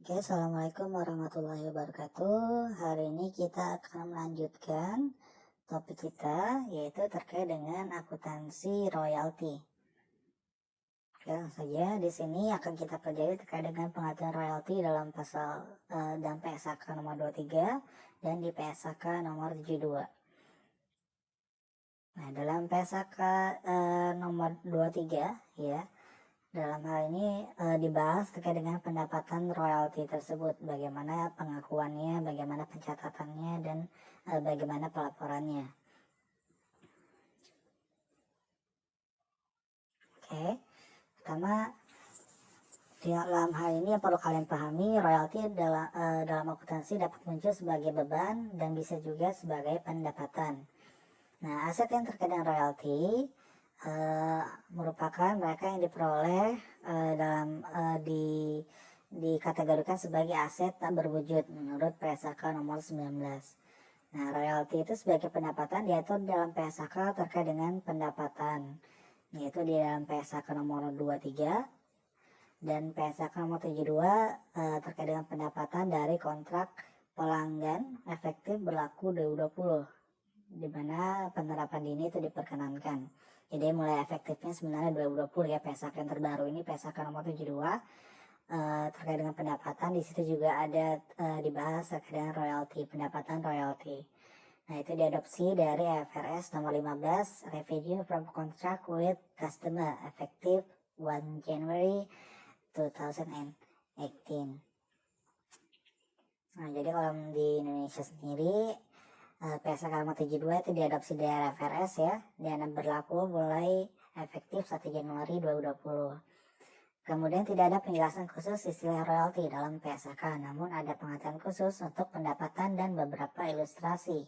Oke, Assalamualaikum warahmatullahi wabarakatuh. Hari ini kita akan melanjutkan topik kita, yaitu terkait dengan akuntansi royalti. Oke, langsung saja di sini akan kita pelajari terkait dengan pengaturan royalti dalam pasal dan PSAK nomor 23 dan di PSAK nomor 72. Nah, dalam PSAK nomor 23 ya. Dalam hal ini dibahas terkait dengan pendapatan royalti tersebut, bagaimana pengakuannya, bagaimana pencatatannya, dan bagaimana pelaporannya. Oke, pertama dalam hal ini yang perlu kalian pahami, royalti dalam akuntansi dapat muncul sebagai beban dan bisa juga sebagai pendapatan. Nah, aset yang terkait dengan royalti merupakan mereka yang diperoleh dikategorikan sebagai aset tak berwujud menurut PSAK nomor 19. Nah, royalti itu sebagai pendapatan diatur dalam PSAK terkait dengan pendapatan, yaitu di dalam PSAK nomor 23 dan PSAK nomor 72 terkait dengan pendapatan dari kontrak pelanggan efektif berlaku 2020, di mana penerapan dini itu diperkenankan. Jadi mulai efektifnya sebenarnya 2020 ya, PSAK yang terbaru ini PSAK nomor 72 terkait dengan pendapatan. Di situ juga ada dibahas terkait dengan royalti, pendapatan royalti. Nah, itu diadopsi dari IFRS nomor 15 Revenue from Contract with Customer effective 1 January 2018. Nah, jadi kalau di Indonesia sendiri PSAK nomor 72 itu diadopsi dari IFRS ya, dan berlaku mulai efektif 1 Januari 2020. Kemudian tidak ada penjelasan khusus istilah royalti dalam PSAK, namun ada pengaturan khusus untuk pendapatan dan beberapa ilustrasi.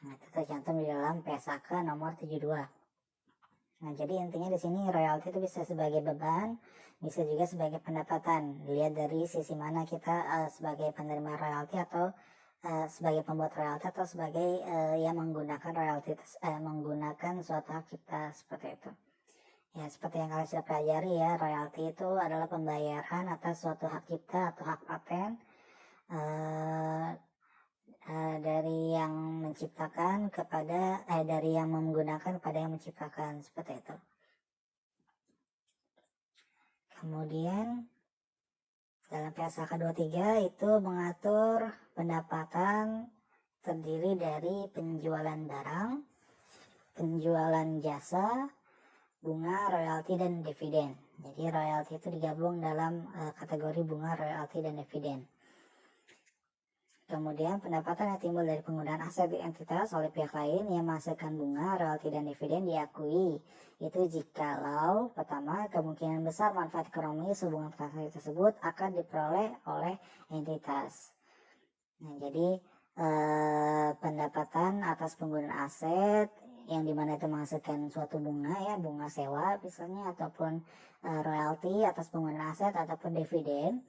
Nah, itu tercantum di dalam PSAK nomor 72. Nah, jadi intinya di sini royalti itu bisa sebagai beban, bisa juga sebagai pendapatan. Dilihat dari sisi mana kita sebagai penerima royalti atau sebagai pembuat royalti atau sebagai yang menggunakan royalti menggunakan suatu hak cipta, seperti itu. Ya, seperti yang kalian sudah pelajari ya, royalti itu adalah pembayaran atas suatu hak cipta atau hak paten dari yang menciptakan kepada dari yang menggunakan kepada yang menciptakan, seperti itu. Kemudian dalam PSAK 23 itu mengatur pendapatan terdiri dari penjualan barang, penjualan jasa, bunga, royalti, dan dividen. Jadi royalti itu digabung dalam kategori bunga, royalti, dan dividen. Kemudian pendapatan yang timbul dari penggunaan aset di entitas oleh pihak lain yang menghasilkan bunga, royalti, dan dividen diakui. Itu jikalau pertama, kemungkinan besar manfaat ekonomi hubungan transaksi tersebut akan diperoleh oleh entitas. Nah, jadi pendapatan atas penggunaan aset yang dimana itu menghasilkan suatu bunga ya, bunga sewa misalnya, ataupun royalti atas penggunaan aset ataupun dividen,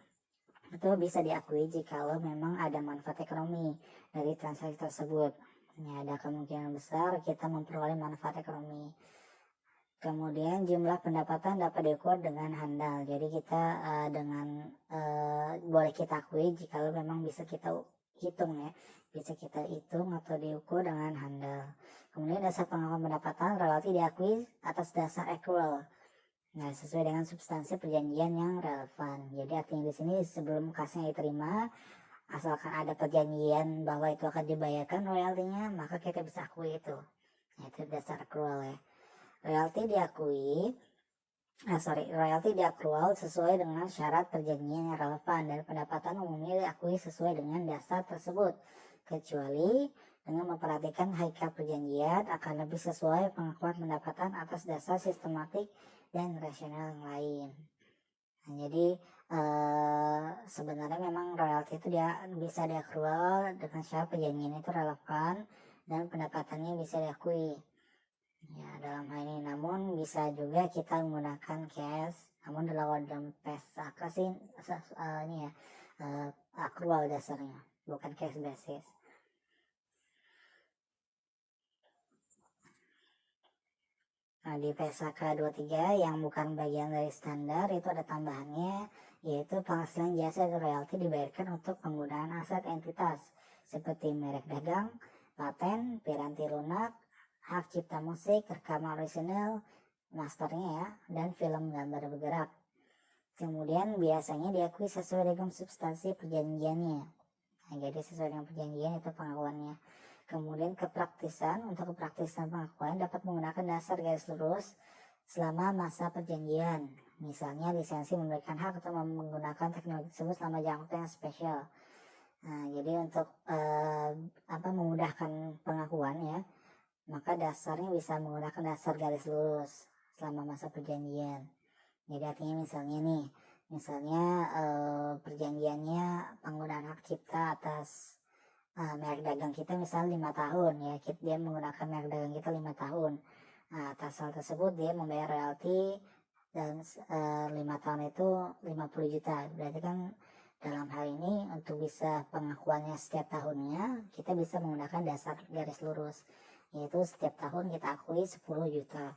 itu bisa diakui jikalau memang ada manfaat ekonomi dari transaksi tersebut. Ya, ada kemungkinan besar kita memperoleh manfaat ekonomi. Kemudian jumlah pendapatan dapat diukur dengan handal. Jadi kita boleh kita akui jikalau memang bisa kita hitung ya, bisa kita hitung atau diukur dengan handal. Kemudian dasar pengakuan pendapatan royalti diakui atas dasar accrual. Nah, sesuai dengan substansi perjanjian yang relevan. Jadi artinya di sini sebelum kasnya diterima, asalkan ada perjanjian bahwa itu akan dibayarkan royaltinya, maka kita bisa akui itu. Nah, itu dasar accrual ya. Royalti diakrual sesuai dengan syarat perjanjian yang relevan, dan pendapatan umumnya diakui sesuai dengan dasar tersebut, kecuali dengan memperhatikan hakikat perjanjian akan lebih sesuai pengakuan pendapatan atas dasar sistematik dan rasional yang lain. Nah, jadi sebenarnya memang royalti itu dia bisa diakrual dengan syarat perjanjian itu relevan dan pendapatannya bisa diakui. Ya, dalam hal ini namun bisa juga kita menggunakan cash, namun dalam PSAK sih ini ya accrual dasarnya, bukan cash basis. Nah, di PSAK 23 yang bukan bagian dari standar itu ada tambahannya, yaitu penghasilan jasa dan royalti dibayarkan untuk penggunaan aset entitas seperti merek dagang, paten, piranti lunak, hak cipta musik, rekaman orisinal, masternya ya, dan film gambar bergerak. Kemudian biasanya diakui sesuai dengan substansi perjanjiannya. Nah, jadi sesuai dengan perjanjian itu pengakuannya. Kemudian kepraktisan, untuk kepraktisan pengakuan dapat menggunakan dasar garis lurus selama masa perjanjian. Misalnya lisensi memberikan hak untuk menggunakan teknologi tersebut selama jangka waktu yang spesial. Nah, jadi untuk memudahkan pengakuan ya, maka dasarnya bisa menggunakan dasar garis lurus selama masa perjanjian. Jadi artinya misalnya perjanjiannya penggunaan hak cipta atas merek dagang kita misal 5 tahun ya, dia menggunakan merek dagang kita 5 tahun. Nah, atas hal tersebut dia membayar royalti dan 5 tahun itu 50 juta. Berarti kan dalam hal ini untuk bisa pengakuannya setiap tahunnya kita bisa menggunakan dasar garis lurus, yaitu setiap tahun kita akui 10 juta.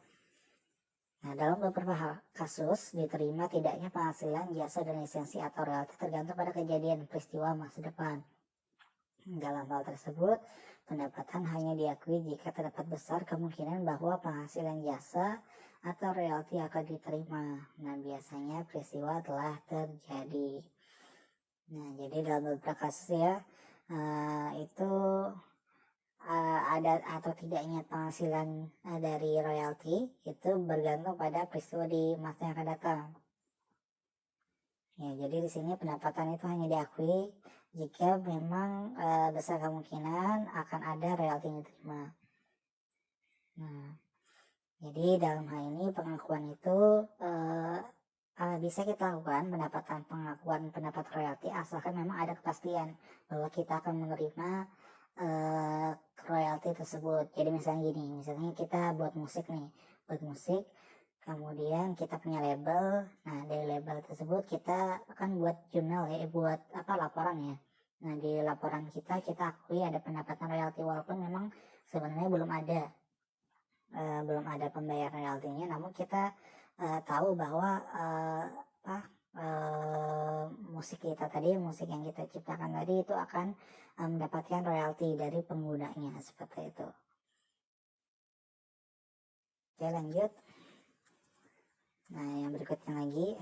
Nah, dalam beberapa kasus diterima tidaknya penghasilan jasa dan lisensi atau royalti tergantung pada kejadian peristiwa masa depan. Dalam hal tersebut, pendapatan hanya diakui jika terdapat besar kemungkinan bahwa penghasilan jasa atau royalti akan diterima. Nah, biasanya peristiwa telah terjadi. Nah, jadi dalam beberapa kasus ya, itu ada atau tidaknya penghasilan dari royalti itu bergantung pada peristiwa di masa yang akan datang. Ya, jadi di sini pendapatan itu hanya diakui jika memang besar kemungkinan akan ada royalti yang diterima. Nah, jadi dalam hal ini pengakuan itu bisa kita lakukan pengakuan pendapat royalti asalkan memang ada kepastian bahwa kita akan menerima royalti tersebut. Jadi misalnya kita buat musik, kemudian kita punya label. Nah, dari label tersebut kita akan buat jurnal ya, buat laporan ya. Nah, di laporan kita akui ada pendapatan royalti walaupun memang sebenarnya belum ada pembayaran royaltinya, namun kita tahu bahwa musik yang kita ciptakan tadi itu akan mendapatkan royalti dari penggunanya, seperti itu. Oke, lanjut. Nah, yang berikutnya lagi,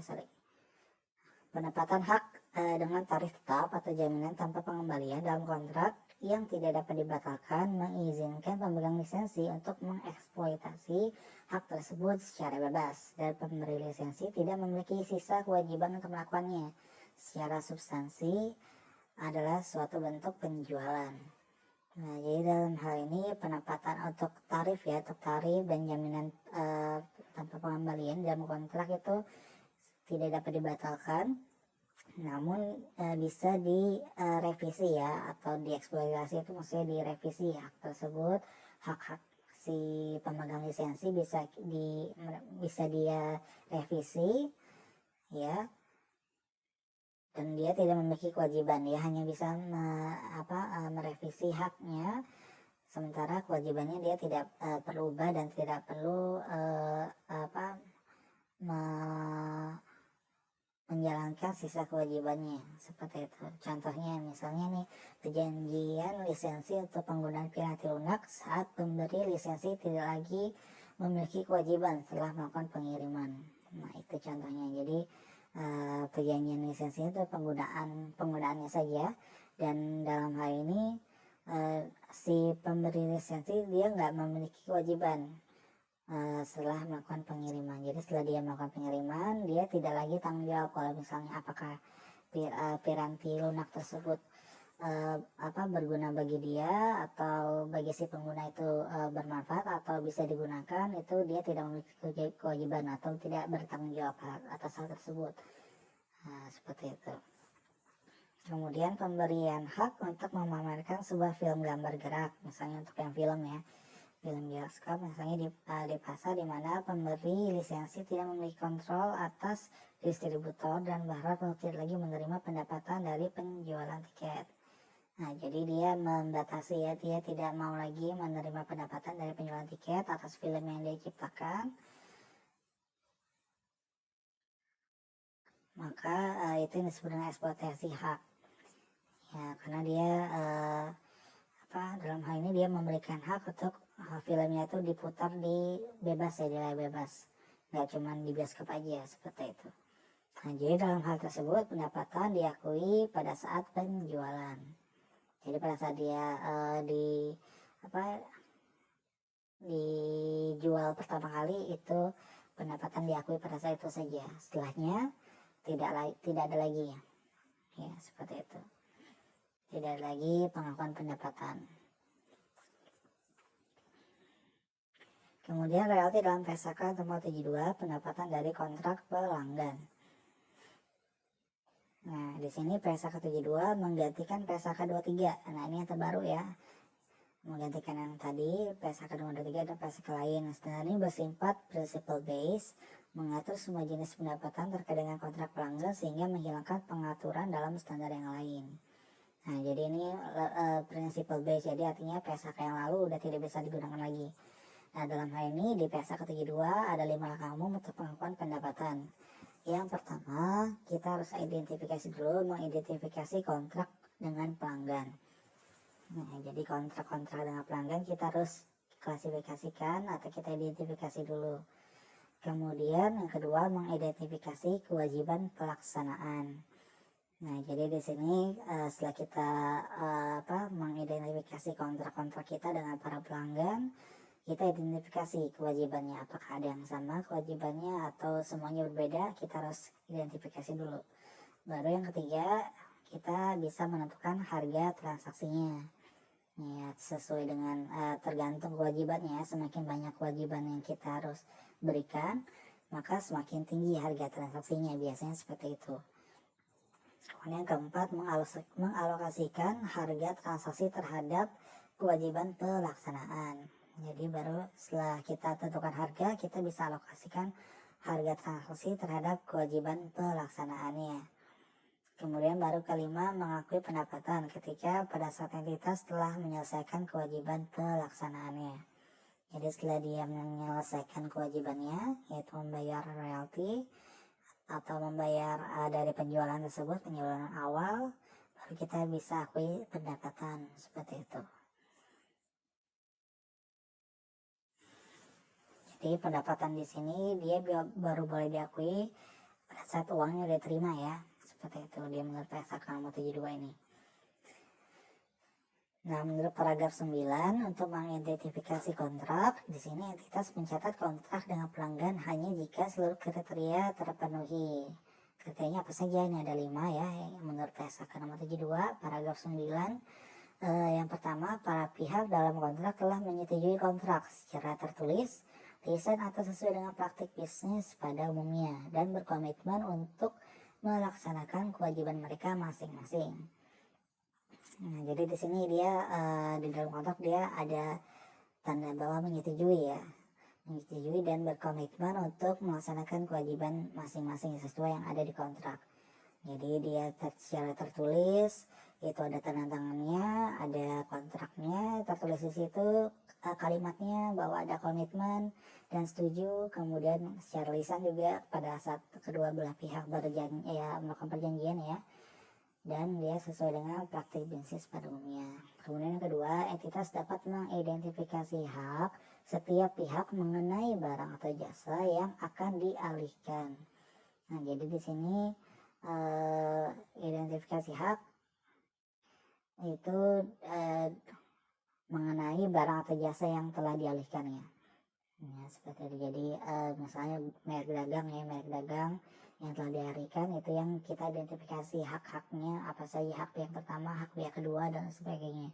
pendapatan hak dengan tarif tetap atau jaminan tanpa pengembalian dalam kontrak yang tidak dapat dibatalkan mengizinkan pemegang lisensi untuk mengeksploitasi hak tersebut secara bebas, dan pemberi lisensi tidak memiliki sisa kewajiban untuk melakukannya. Secara substansi adalah suatu bentuk penjualan. Nah, jadi dalam hal ini pendapatan untuk tarif dan jaminan tanpa pengembalian dalam kontrak itu tidak dapat dibatalkan, namun bisa direvisi atau dieksploitasi, itu maksudnya direvisi hak tersebut. Hak-hak si pemegang lisensi bisa dia revisi ya, dan dia tidak memiliki kewajiban, dia hanya bisa merevisi haknya, sementara kewajibannya dia tidak perlu ubah dan tidak perlu menjalankan sisa kewajibannya, seperti itu. Contohnya misalnya perjanjian lisensi untuk penggunaan piranti lunak saat pemberi lisensi tidak lagi memiliki kewajiban setelah melakukan pengiriman. Nah, itu contohnya. Jadi perjanjian lisensi itu penggunaannya saja, dan dalam hal ini si pemberi lisensi dia nggak memiliki kewajiban setelah melakukan pengiriman. Jadi setelah dia melakukan pengiriman, dia tidak lagi tanggung jawab kalau misalnya apakah piranti lunak tersebut berguna bagi dia atau bagi si pengguna itu bermanfaat atau bisa digunakan, itu dia tidak memiliki kewajiban atau tidak bertanggung jawab atas hal tersebut. Nah, seperti itu. Kemudian pemberian hak untuk memamerkan sebuah film gambar gerak, misalnya untuk yang film bioskop, misalnya di pasar di mana pemberi lisensi tidak memiliki kontrol atas distributor dan berharap untuk tidak lagi menerima pendapatan dari penjualan tiket. Nah, jadi dia membatasi dia tidak mau lagi menerima pendapatan dari penjualan tiket atas film yang dia ciptakan. maka itu yang disebut dengan eksploitasi hak. Ya, karena dia dalam hal ini dia memberikan hak untuk filmnya itu diputar di bebas ya, di layar bebas, nggak cuma di bioskop aja seperti itu. Nah, jadi dalam hal tersebut pendapatan diakui pada saat penjualan. Jadi pada saat dia dijual pertama kali itu pendapatan diakui pada saat itu saja. Setelahnya tidak ada lagi ya, seperti itu. Tidak ada lagi pengakuan pendapatan. Kemudian royalti dalam PSAK nomor 72 pendapatan dari kontrak pelanggan. Nah, di sini PSAK 72 menggantikan PSAK 23. Nah, ini yang terbaru ya. Menggantikan yang tadi, PSAK nomor 23 dan PSAK lain. Standar ini bersifat principle base, mengatur semua jenis pendapatan terkait dengan kontrak pelanggan sehingga menghilangkan pengaturan dalam standar yang lain. Nah, jadi ini principle base, jadi artinya PSAK yang lalu udah tidak bisa digunakan lagi. Nah, dalam hal ini di PSAK 72 ada 5 langkah umum untuk pengakuan pendapatan. Yang pertama, kita harus identifikasi dulu, mengidentifikasi kontrak dengan pelanggan. Nah, jadi kontrak-kontrak dengan pelanggan kita harus klasifikasikan atau kita identifikasi dulu. Kemudian yang kedua, mengidentifikasi kewajiban pelaksanaan. Nah, jadi di sini setelah kita mengidentifikasi kontrak-kontrak kita dengan para pelanggan, kita identifikasi kewajibannya, apakah ada yang sama kewajibannya atau semuanya berbeda. Kita harus identifikasi dulu. Baru yang ketiga, kita bisa menentukan harga transaksinya ya, sesuai dengan tergantung kewajibannya. Semakin banyak kewajiban yang kita harus berikan, maka semakin tinggi harga transaksinya, biasanya seperti itu. Kemudian yang keempat, mengalokasikan harga transaksi terhadap kewajiban pelaksanaan. Jadi baru setelah kita tentukan harga, kita bisa alokasikan harga transaksi terhadap kewajiban pelaksanaannya. Kemudian baru kelima, mengakui pendapatan ketika pada saat entitas telah menyelesaikan kewajiban pelaksanaannya. Jadi setelah dia menyelesaikan kewajibannya, yaitu membayar royalti atau membayar dari penjualan tersebut, penjualan awal, baru kita bisa akui pendapatan seperti itu. Jadi pendapatan di sini dia baru boleh diakui pada saat uangnya udah diterima ya, seperti itu dia menurut PSAK nomor 72 ini. Nah, menurut paragraf 9 untuk mengidentifikasi kontrak, di sini entitas mencatat kontrak dengan pelanggan hanya jika seluruh kriteria terpenuhi. Kriterianya apa saja? Ini ada 5 ya, menurut PSAK nomor 72 paragraf 9. Yang pertama, para pihak dalam kontrak telah menyetujui kontrak secara tertulis, lisan atau sesuai dengan praktik bisnis pada umumnya dan berkomitmen untuk melaksanakan kewajiban mereka masing-masing. Nah, jadi di sini dia di dalam kontrak dia ada tanda bahwa menyetujui ya, menyetujui dan berkomitmen untuk melaksanakan kewajiban masing-masing sesuai yang ada di kontrak. Jadi dia secara tertulis, itu ada tanda tangannya, ada kontraknya, tertulis di situ kalimatnya bahwa ada komitmen dan setuju. Kemudian secara lisan juga pada saat kedua belah pihak melakukan perjanjian ya, dan dia sesuai dengan praktik bisnis pada umumnya. Kemudian yang kedua, entitas dapat mengidentifikasi hak setiap pihak mengenai barang atau jasa yang akan dialihkan. Nah, jadi di sini identifikasi hak itu mengenai barang atau jasa yang telah dialihkannya. Ya, seperti itu. Jadi misalnya merek dagang yang telah dialihkan, itu yang kita identifikasi hak-haknya apa saja, hak yang pertama, hak yang kedua, dan sebagainya.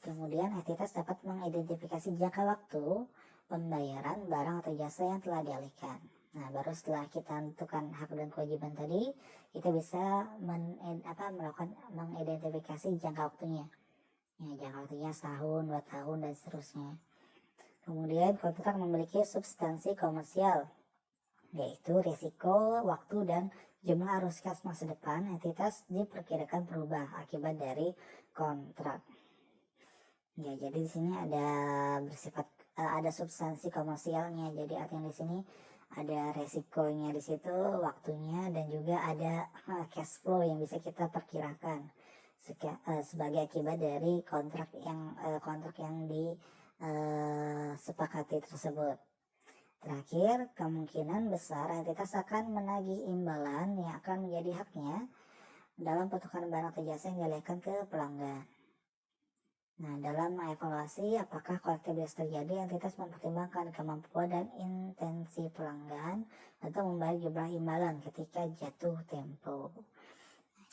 Kemudian entitas dapat mengidentifikasi jangka waktu pembayaran barang atau jasa yang telah dialihkan. Nah, baru setelah kita tentukan hak dan kewajiban tadi, kita bisa melakukan mengidentifikasi jangka waktunya. Ya, jangka waktunya setahun, 2 tahun, dan seterusnya. Kemudian kontrak memiliki substansi komersial, yaitu risiko, waktu, dan jumlah arus kas masa depan entitas diperkirakan berubah akibat dari kontrak. Ya, jadi di sini ada bersifat ada substansi komersialnya. Jadi artinya di sini ada resikonya di situ, waktunya, dan juga ada cash flow yang bisa kita perkirakan sebagai akibat dari kontrak yang disepakati tersebut. Terakhir, kemungkinan besar entitas akan menagih imbalan yang akan menjadi haknya dalam pertukaran barang atau jasa yang dialihkan ke pelanggan. Nah, dalam evaluasi apakah kolektabilitas terjadi, entitas mempertimbangkan kemampuan dan intensi pelanggan untuk membayar jumlah imbalan ketika jatuh tempo.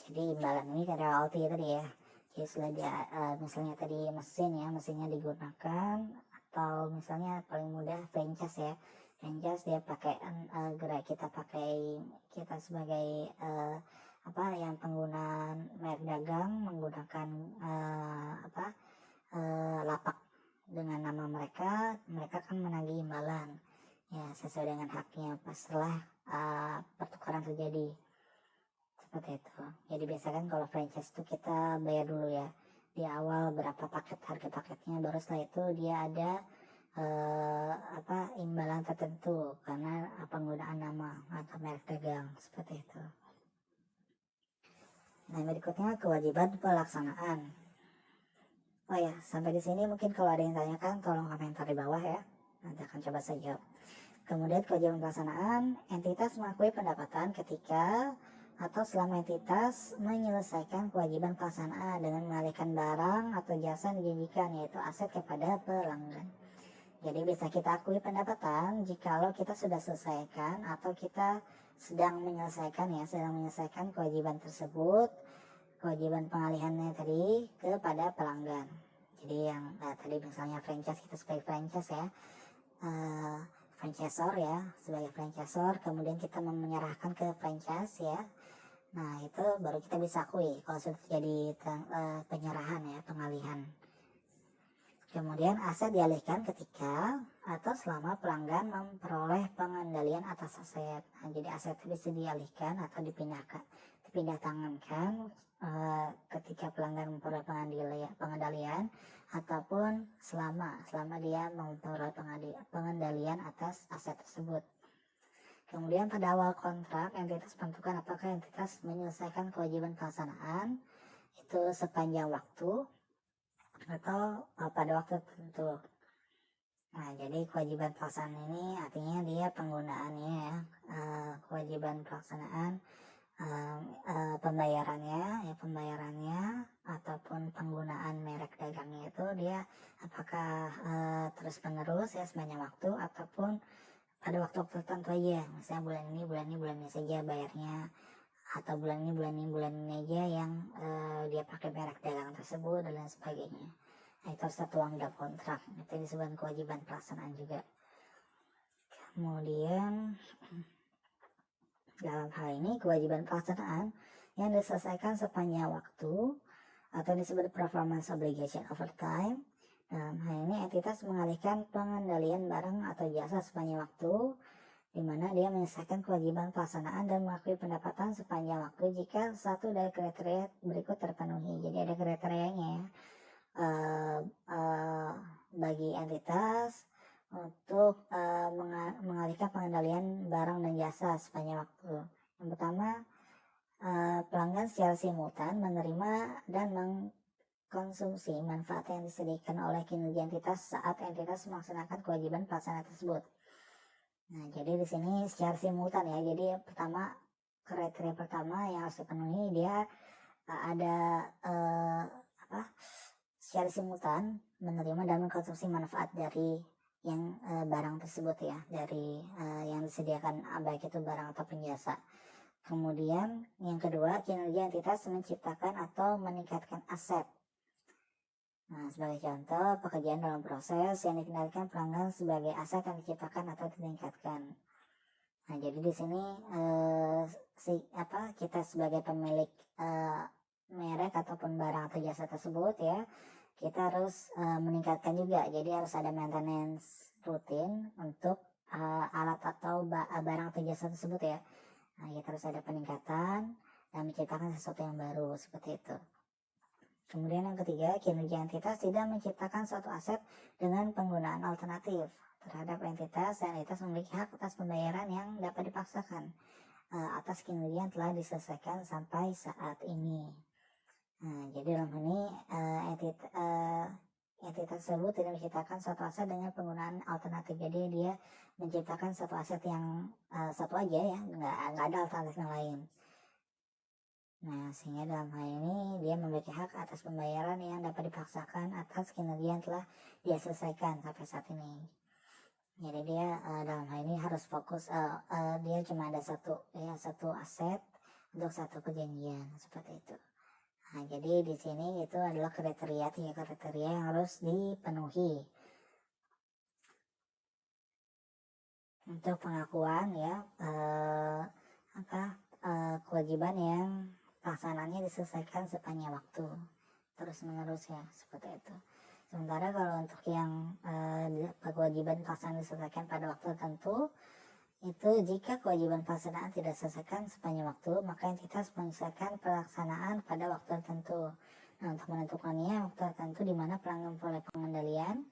Jadi imbalan ini kan royalti tadi ya. Jadi setelah dia, misalnya tadi mesinnya digunakan, atau misalnya paling mudah franchise ya. Franchise dia pakai kita sebagai yang pengguna merek dagang menggunakan lapak dengan nama mereka akan menagih imbalan ya sesuai dengan haknya setelah pertukaran terjadi. Seperti itu. Jadi biasakan kalau franchise itu kita bayar dulu ya di awal berapa harga paketnya, baru setelah itu dia ada imbalan tertentu karena penggunaan nama atau merek dagang, seperti itu. Nah, berikutnya kewajiban pelaksanaan. Oh ya, sampai di sini mungkin kalau ada yang tanyakan tolong komentar di bawah ya, nanti akan coba saya jawab. Kemudian kewajiban pelaksanaan, entitas mengakui pendapatan ketika atau selama entitas menyelesaikan kewajiban pelaksanaan dengan mengalihkan barang atau jasa yang dijanjikan, yaitu aset, kepada pelanggan. Jadi bisa kita akui pendapatan jikalau kita sudah selesaikan atau kita sedang menyelesaikan kewajiban tersebut, kewajiban pengalihannya tadi kepada pelanggan. Jadi yang tadi misalnya franchise, kita sebagai franchise ya, franchisor ya, sebagai franchisor, kemudian kita menyerahkan ke franchise ya. Nah, itu baru kita bisa akui kalau sudah terjadi penyerahan ya, pengalihan. Kemudian aset dialihkan ketika atau selama pelanggan memperoleh pengendalian atas aset. Nah, jadi aset bisa dialihkan atau dipindah tangankan ketika pelanggan memperoleh pengendalian ataupun selama dia memperoleh pengendalian atas aset tersebut. Kemudian pada awal kontrak, entitas menentukan apakah entitas menyelesaikan kewajiban pelaksanaan itu sepanjang waktu atau pada waktu tertentu. Nah, jadi kewajiban pelaksanaan ini artinya dia penggunaannya ya, kewajiban pelaksanaan pembayarannya ataupun penggunaan merek dagangnya itu dia apakah terus menerus ya sepanjang waktu ataupun pada waktu tertentu aja, misalnya bulan ini saja bayarnya, atau bulan ini aja yang dia pakai merek dagang tersebut dan lain sebagainya. Nah, itu harus tertuang dalam kontrak, itu disebut kewajiban pelaksanaan juga. Kemudian dalam hal ini kewajiban pelaksanaan yang diselesaikan sepanjang waktu atau disebut performance obligation over time. Dalam hal ini entitas mengalihkan pengendalian barang atau jasa sepanjang waktu, di mana dia menyelesaikan kewajiban pelaksanaan dan mengakui pendapatan sepanjang waktu jika satu dari kriteria berikut terpenuhi. Jadi ada kriterianya ya, bagi entitas untuk mengalihkan pengendalian barang dan jasa sepanjang waktu. Yang pertama, pelanggan secara simultan menerima dan mengkonsumsi manfaat yang disediakan oleh kinerja entitas saat entitas melaksanakan kewajiban pelaksanaan tersebut. Nah, jadi di sini secara simultan ya. Jadi kriteria pertama yang harus dipenuhi, dia ada secara simultan menerima dan mengkonsumsi manfaat dari yang barang tersebut ya, dari yang disediakan, baik itu barang atau jasa. Kemudian yang kedua, kinerja entitas menciptakan atau meningkatkan aset. Nah, sebagai contoh, pekerjaan dalam proses yang dikendalikan pelanggan sebagai aset yang diciptakan atau ditingkatkan. Nah, jadi di sini kita sebagai pemilik merek ataupun barang atau jasa tersebut ya, kita harus meningkatkan juga. Jadi harus ada maintenance rutin untuk alat atau barang atau jasa tersebut ya. Nah, kita harus ada peningkatan dan menciptakan sesuatu yang baru, seperti itu. Kemudian yang ketiga, kinerja entitas tidak menciptakan suatu aset dengan penggunaan alternatif terhadap entitas, dan entitas memiliki hak atas pembayaran yang dapat dipaksakan atas kinerja yang telah diselesaikan sampai saat ini. Nah, jadi dalam ini entitas tersebut tidak menciptakan suatu aset dengan penggunaan alternatif. Jadi dia menciptakan satu aset yang satu aja ya, nggak ada alternatif yang lain. Nah, sehingga dalam hal ini dia memiliki hak atas pembayaran yang dapat dipaksakan atas kinerja yang telah dia selesaikan sampai saat ini. Jadi dia dalam hal ini harus fokus, dia cuma ada satu aset untuk satu perjanjian seperti itu. Nah, jadi di sini itu adalah tiga kriteria yang harus dipenuhi untuk pengakuan ya, kewajiban yang pelaksanaannya diselesaikan sepanjang waktu terus menerus ya, seperti itu. Sementara kalau untuk yang kewajiban pelaksanaan diselesaikan pada waktu tertentu, itu jika kewajiban pelaksanaan tidak diselesaikan sepanjang waktu, maka entitas menyelesaikan pelaksanaan pada waktu tertentu. Nah, untuk menentukannya waktu tertentu di mana pelanggan memperoleh pengendalian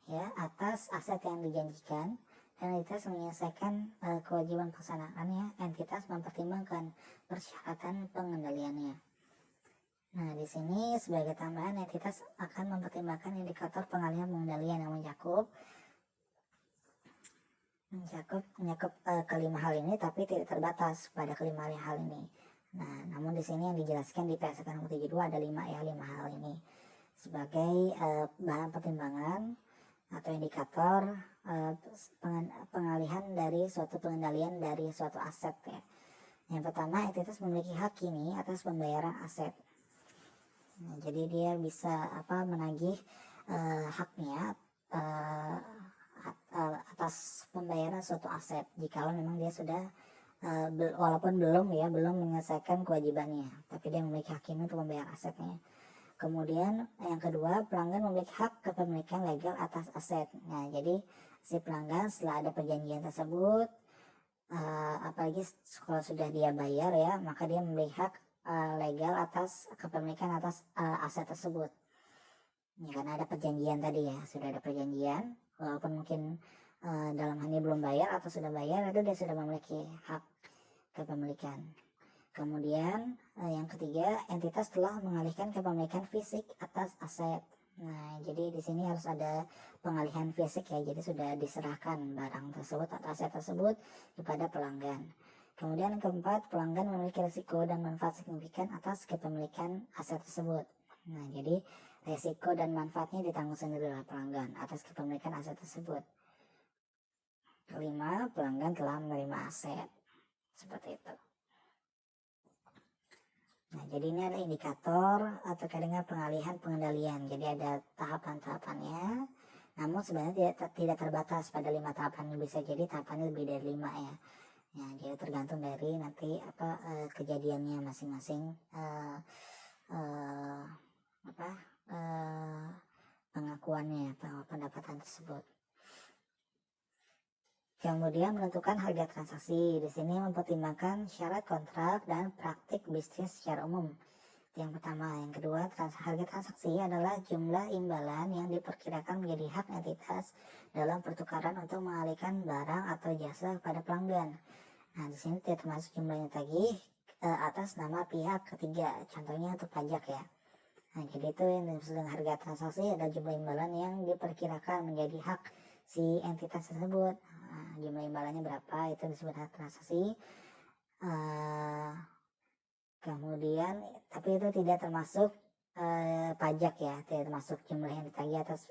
ya atas aset yang dijanjikan, dan entitas menyelesaikan kewajiban pelaksanaannya, entitas mempertimbangkan persyaratan pengendaliannya. Nah, di sini sebagai tambahan, entitas akan mempertimbangkan indikator pengalihan pengendalian yang mencakup kelima hal ini, tapi tidak terbatas pada kelima hal ini. Nah, namun di sini yang dijelaskan di PSK nomor 72 ada 5 hal ini sebagai bahan pertimbangan atau indikator pengalihan dari suatu pengendalian dari suatu aset ya. Yang pertama, entitas memiliki hak kini atas pembayaran aset. Nah, jadi dia bisa menagih haknya atas pembayaran suatu aset jikalau memang dia sudah walaupun belum menyelesaikan kewajibannya, tapi dia memiliki hak ini untuk membayar asetnya. Kemudian yang kedua, pelanggan memiliki hak kepemilikan legal atas aset. Nah, jadi si pelanggan setelah ada perjanjian tersebut, apalagi kalau sudah dia bayar ya, maka dia memiliki hak legal atas kepemilikan atas aset tersebut ya, karena ada perjanjian tadi ya, sudah ada perjanjian, walaupun mungkin dalam hal ini belum bayar atau sudah bayar, itu dia sudah memiliki hak kepemilikan. Kemudian yang ketiga, entitas telah mengalihkan kepemilikan fisik atas aset. Nah, jadi di sini harus ada pengalihan fisik ya, jadi sudah diserahkan barang tersebut atau aset tersebut kepada pelanggan. Kemudian yang keempat, pelanggan memiliki risiko dan manfaat signifikan atas kepemilikan aset tersebut. Nah, jadi risiko dan manfaatnya ditanggung sendiri oleh pelanggan atas kepemilikan aset tersebut. Kelima, pelanggan telah menerima aset. Seperti itu. Nah, jadi ini ada indikator terkait dengan pengalihan pengendalian. Jadi ada tahapan-tahapannya. Namun sebenarnya tidak terbatas pada 5 tahapan ini, bisa jadi tahapannya lebih dari 5 ya. Ya, jadi tergantung dari nanti kejadiannya masing-masing, pengakuannya, pendapatan tersebut. Kemudian menentukan harga transaksi. Di sini mempertimbangkan syarat kontrak dan praktik bisnis secara umum. Yang pertama. Yang kedua, harga transaksi adalah jumlah imbalan yang diperkirakan menjadi hak entitas dalam pertukaran untuk mengalihkan barang atau jasa kepada pelanggan. Nah, di sini tidak termasuk jumlah yang tagih atas nama pihak ketiga. Contohnya untuk pajak ya. Nah, jadi itu yang dimaksud dengan harga transaksi adalah jumlah imbalan yang diperkirakan menjadi hak si entitas tersebut. Jumlah imbalannya berapa, itu disebut hak transaksi. Kemudian tapi itu tidak termasuk pajak ya, tidak termasuk jumlah yang ditagih atas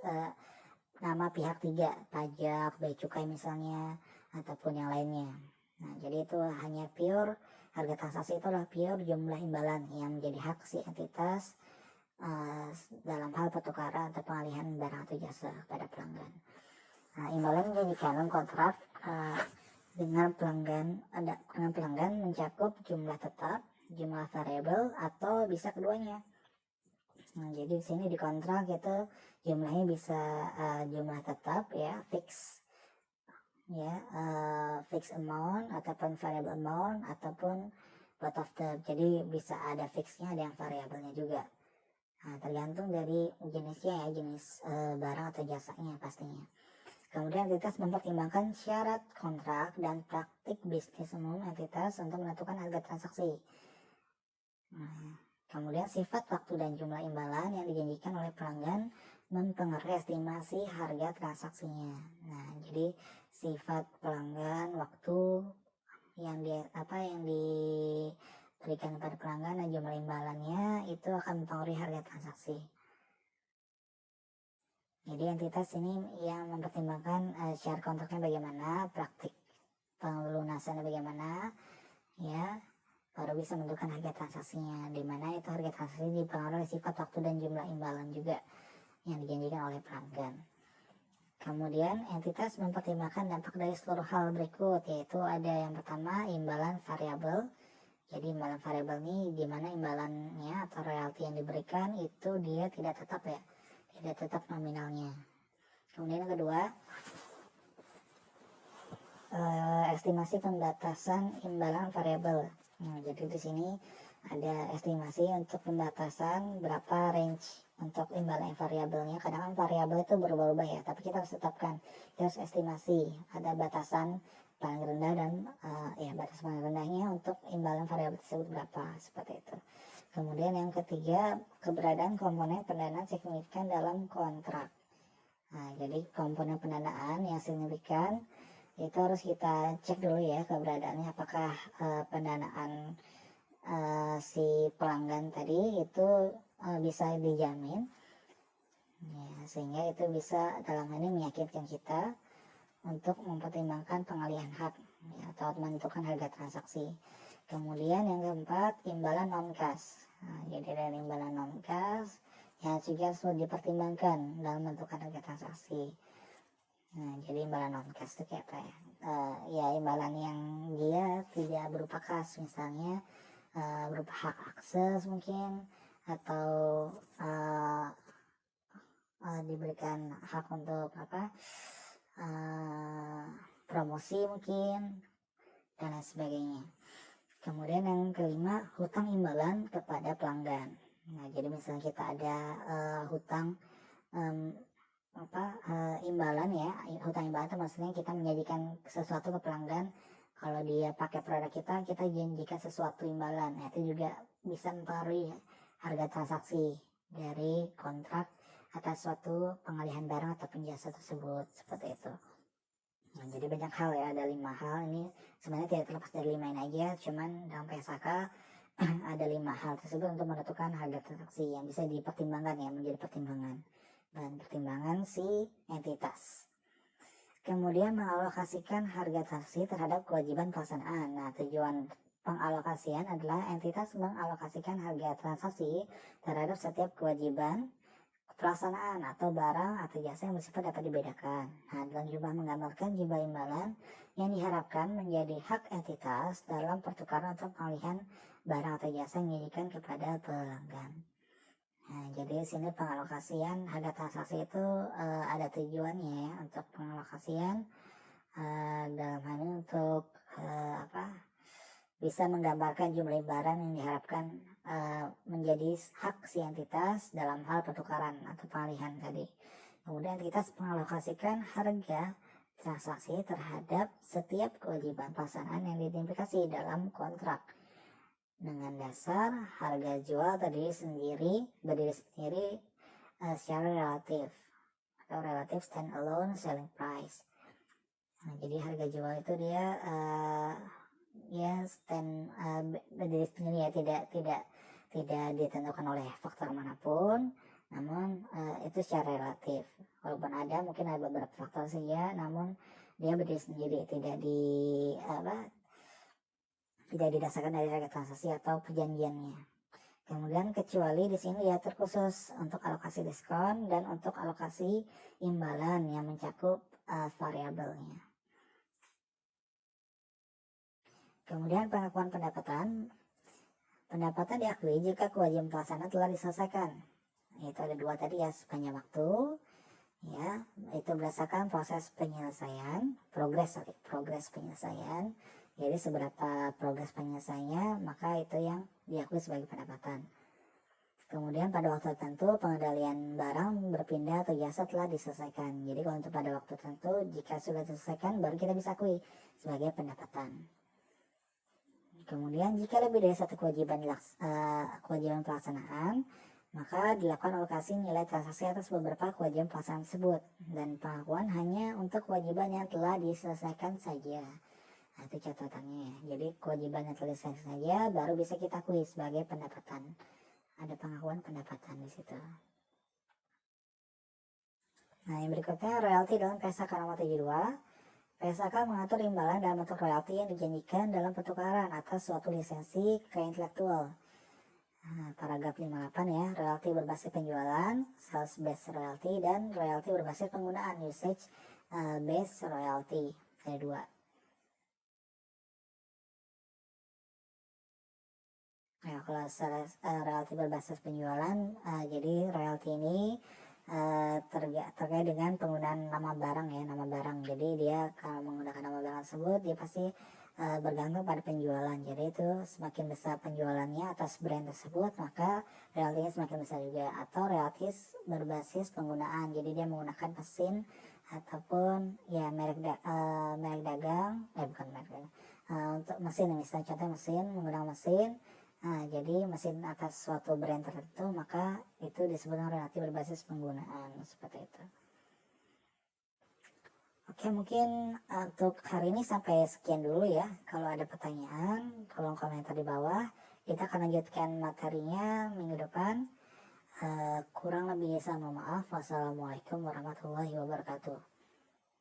nama pihak tiga, pajak, bea cukai misalnya, ataupun yang lainnya. Nah, jadi itu hanya pure harga transaksi, itu adalah pure jumlah imbalan yang menjadi hak si entitas dalam hal pertukaran atau pengalihan barang atau jasa pada pelanggan. Nah, imbalan menjadikan kontrak dengan pelanggan mencakup jumlah tetap, jumlah variabel, atau bisa keduanya. Nah, jadi di sini di kontrak itu jumlahnya bisa jumlah tetap ya, fix ya, fix amount ataupun variable amount ataupun both of them. Jadi bisa ada fixnya, ada yang variabelnya juga. Nah, tergantung dari jenisnya ya, jenis barang atau jasanya pastinya. Kemudian entitas mempertimbangkan syarat kontrak dan praktik bisnis umum entitas untuk menentukan harga transaksi. Nah, kemudian sifat waktu dan jumlah imbalan yang dijanjikan oleh pelanggan mempengaruhi estimasi harga transaksinya. Nah, jadi sifat pelanggan, waktu yang diberikan kepada pelanggan dan jumlah imbalannya itu akan mempengaruhi harga transaksi. Jadi entitas ini yang mempertimbangkan syarat kontraknya bagaimana, praktik pelunasannya bagaimana, ya, baru bisa menentukan harga transaksinya, di mana itu harga transaksi dipengaruhi sifat waktu dan jumlah imbalan juga yang dijanjikan oleh pelanggan. Kemudian entitas mempertimbangkan dampak dari seluruh hal berikut, yaitu ada yang pertama imbalan variabel. Jadi imbalan variabel ini di mana imbalannya atau royalti yang diberikan itu dia tidak tetap ya, tidak tetap nominalnya. Kemudian yang kedua, estimasi pembatasan imbalan variabel. Nah, jadi di sini ada estimasi untuk pembatasan berapa range untuk imbalan variabelnya. Kadang kan variabel itu berubah-ubah ya, tapi kita harus tetapkan, kita harus estimasi ada batasan paling rendah dan batas paling rendahnya untuk imbalan variabel tersebut berapa, seperti itu. Kemudian yang ketiga, keberadaan komponen pendanaan signifikan dalam kontrak. Nah, jadi komponen pendanaan yang signifikan itu harus kita cek dulu ya keberadaannya, apakah pendanaan si pelanggan tadi itu bisa dijamin ya, sehingga itu bisa dalam hal ini meyakinkan kita untuk mempertimbangkan pengalihan hak ya, atau menentukan harga transaksi. Kemudian yang keempat, imbalan non-cash. Nah, jadi dari imbalan non-cash yang juga harus dipertimbangkan dalam menentukan harga transaksi. Nah, jadi imbalan non-cash itu kayak apa ya? Ya imbalan yang dia tidak berupa kas, misalnya berupa hak akses mungkin, atau diberikan hak untuk promosi mungkin, dan lain sebagainya. Kemudian yang kelima, hutang imbalan kepada pelanggan. Nah, jadi misalnya kita ada hutang imbalan ya, hutang imbalan itu maksudnya kita menjanjikan sesuatu ke pelanggan, kalau dia pakai produk kita janjikan sesuatu imbalan. Nah, itu juga bisa mempengaruhi harga transaksi dari kontrak atas suatu pengalihan barang atau jasa tersebut, seperti itu. Nah, jadi banyak hal ya, ada 5 hal ini sebenarnya tidak terlepas dari 5 ini aja, cuman dalam PSAK ada 5 hal tersebut untuk menentukan harga transaksi yang bisa dipertimbangkan ya, menjadi pertimbangan dan pertimbangan si entitas. Kemudian mengalokasikan harga transaksi terhadap kewajiban pelaksanaan. Nah, tujuan pengalokasian adalah entitas mengalokasikan harga transaksi terhadap setiap kewajiban pelaksanaan atau barang atau jasa yang bersifat dapat dibedakan. Nah, dalam jumlah menggambarkan jumlah imbalan yang diharapkan menjadi hak entitas dalam pertukaran atau pengalihan barang atau jasa yang dijanjikan kepada pelanggan. Nah, jadi sini pengalokasian harga transaksi itu ada tujuannya ya, untuk pengalokasian dalam hal ini untuk bisa menggambarkan jumlah barang yang diharapkan menjadi hak si entitas dalam hal pertukaran atau pengalihan tadi. Kemudian entitas mengalokasikan harga transaksi terhadap setiap kewajiban pelaksanaan yang diidentifikasi dalam kontrak dengan dasar harga jual berdiri sendiri secara relatif atau relative stand-alone selling price. Nah, jadi harga jual itu dia berdiri sendiri ya, tidak ditentukan oleh faktor manapun, namun itu secara relatif. Walaupun ada mungkin ada beberapa faktor saja, namun dia berdiri sendiri, tidak didasarkan dari harga transaksi atau perjanjiannya. Kemudian kecuali di sini ya terkhusus untuk alokasi diskon dan untuk alokasi imbalan yang mencakup variabelnya. Kemudian pengakuan pendapatan diakui jika kewajiban pelaksanaan telah diselesaikan. Itu ada 2 tadi ya, sepanjang waktu ya, itu berdasarkan proses penyelesaian, progres penyelesaian. Jadi seberapa progres penyelesaiannya, maka itu yang diakui sebagai pendapatan. Kemudian pada waktu tertentu pengendalian barang berpindah atau jasa telah diselesaikan. Jadi kalau untuk pada waktu tertentu jika sudah diselesaikan baru kita bisa akui sebagai pendapatan. Kemudian jika lebih dari satu kewajiban pelaksanaan, maka dilakukan alokasi nilai transaksi atas beberapa kewajiban pelaksanaan tersebut dan pengakuan hanya untuk kewajiban yang telah diselesaikan saja. Nah, itu catatannya. Jadi kewajiban yang telah diselesaikan saja baru bisa kita akui sebagai pendapatan. Ada pengakuan pendapatan di situ. Nah, yang berikutnya royalti dalam PSAK nomor 72. PSAK mengatur imbalan dalam bentuk royalti yang dijanjikan dalam pertukaran atas suatu lisensi kekayaan intelektual. Nah, paragraf 58 ya, royalti berbasis penjualan, sales based royalty, dan royalti berbasis penggunaan, usage based royalty. Ada 2. Nah, kalau royalti berbasis penjualan, jadi royalti ini terkait dengan penggunaan nama barang ya, nama barang. Jadi dia kalau menggunakan nama barang tersebut dia pasti bergantung pada penjualan. Jadi itu semakin besar penjualannya atas brand tersebut, maka royaltinya semakin besar juga. Atau royalti berbasis penggunaan, jadi dia menggunakan mesin ataupun ya merek dagang, bukan merek dagang, untuk mesin misalnya, contoh mesin, menggunakan mesin. Nah, jadi mesin atas suatu brand tertentu, maka itu disebut royalti berbasis penggunaan, seperti itu. Oke, mungkin untuk hari ini sampai sekian dulu ya. Kalau ada pertanyaan, tolong komentar di bawah. Kita akan lanjutkan materinya minggu depan. Kurang lebih saya mohon maaf. Wassalamualaikum warahmatullahi wabarakatuh.